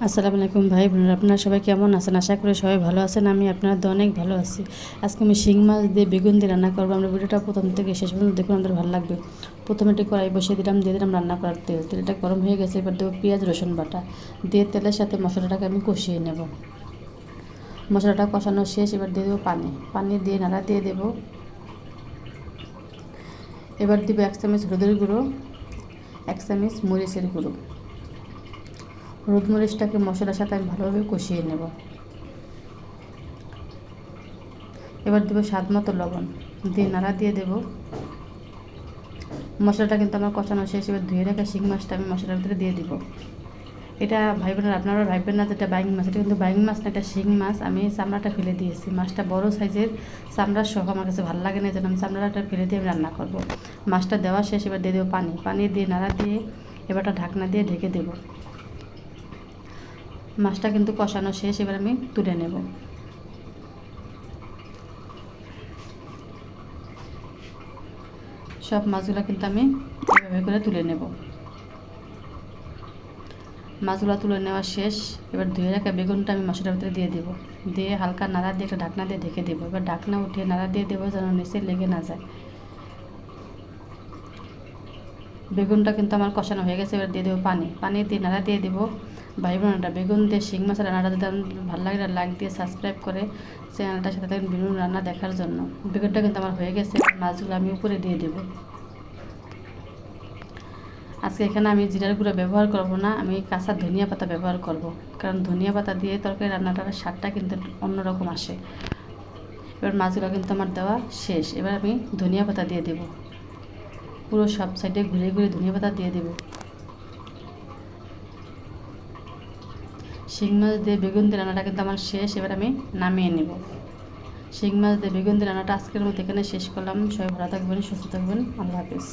আসসালামু আলাইকুম ভাই বোনেরা, আপনারা সবাই কেমন আছেন? আশা করি সবাই ভালো আছেন। আমি আপনাদের অনেক ভালো আছি। আজকে আমি শিং মাছ দিয়ে বেগুন দিয়ে রান্না করবো। আমরা ভিডিওটা প্রথম থেকে শেষ পর্যন্ত দেখুন, আমাদের ভালো লাগবে। প্রথমে একটি কড়াই বসিয়ে দিলাম, দিয়ে দিলাম রান্না করার তেল। তেলটা গরম হয়ে গেছে, এবার দেবো পেঁয়াজ রসুন বাটা দিয়ে তেলের সাথে মশলাটাকে আমি কষিয়ে নেব। মশলাটা কষানো শেষ, এবার দিয়ে দেবো পানি দিয়ে নাড়া দিয়ে দেবো। এবার দেবো 1 চামচ হলুদের গুঁড়ো, 1 চামচ মরিচের গুঁড়ো। হলুদ মরিচটাকে মশলার সাথে আমি ভালোভাবে কষিয়ে নেব। এবার দেবো স্বাদ মতো লবণ দিয়ে নাড়া দিয়ে দেব। মশলাটা কিন্তু আমার কষানো শেষ। এবার ধুয়ে রাখা শিং মাছটা আমি মশলার ভিতরে দিয়ে দিব। এটা ভাই বোনেরা, আপনারা ভাববেন না যেটা বাইং মাছ, এটা কিন্তু বাইং মাছ না, এটা শিং মাছ। আমি চামড়াটা ফেলে দিয়েছি। মাছটা বড় সাইজের, চামড়া সহ আমার কাছে ভালো লাগে না, যেন আমি চামড়াটা ফেলে দিয়ে আমি রান্না করব। মাছটা দেওয়া শেষ, এবার দিয়ে দেবো পানি দিয়ে নাড়া দিয়ে এবারটা ঢাকনা দিয়ে ঢেকে দেব। মাছটা কিন্তু কষানো শেষ, এবার আমি তুলে নেব। সব মাছগুলো কিন্তু আমি এভাবে করে তুলে নেব। মাছগুলো তুলে নেওয়া শেষ। এবার ধুয়ে রাখা বেগুনটা আমি মশলার ভিতরে দিয়ে দেবো। দিয়ে হালকা নাড়া দিয়ে একটা ঢাকনা দিয়ে ঢেকে দেবো। এবার ঢাকনা উঠিয়ে নাড়া দিয়ে দেবো যেন নিচে লেগে না যায়। বেগুনটা কিন্তু আমার কষানো হয়ে গেছে। এবার দিয়ে দেবো পানি দিয়ে নাড়া দিয়ে দেবো। ভাই বোনেরা, বেগুন দিয়ে শিং মাছের রান্নাটা যদি ভালো লাগে, লাইক দিয়ে সাবস্ক্রাইব করে চ্যানেলটার সাথে থাকবেন বেগুন রান্না দেখার জন্য। বেগুনটা কিন্তু আমার হয়ে গেছে। মাছগুলো আমি উপরে দিয়ে দেবো। আজকে এখানে আমি জিরার গুঁড়ো ব্যবহার করব না, আমি কাঁচা ধনিয়া পাতা ব্যবহার করব, কারণ ধনিয়া পাতা দিয়ে তরকারি রান্নাটার স্বাদটা কিন্তু অন্যরকম আসে। এবার মাছগুলো কিন্তু আমার দেওয়া শেষ। এবার আমি ধনিয়া পাতা দিয়ে দেব। পুরো সব সাইডে ঘুরে ঘুরে ধনিয়া পাতা দিয়ে দেব। শিং মাছ দিয়ে বেগুন দিয়ে রান্নাটা কিন্তু আমার শেষ। এবার আমি নামিয়ে নেব। শিং মাছ দিয়ে বেগুন দিয়ে রান্নাটা আজকের মতো এখানে শেষ করলাম। সবাই ভালো থাকবেন, সুস্থ থাকবেন। আল্লাহ হাফিজ।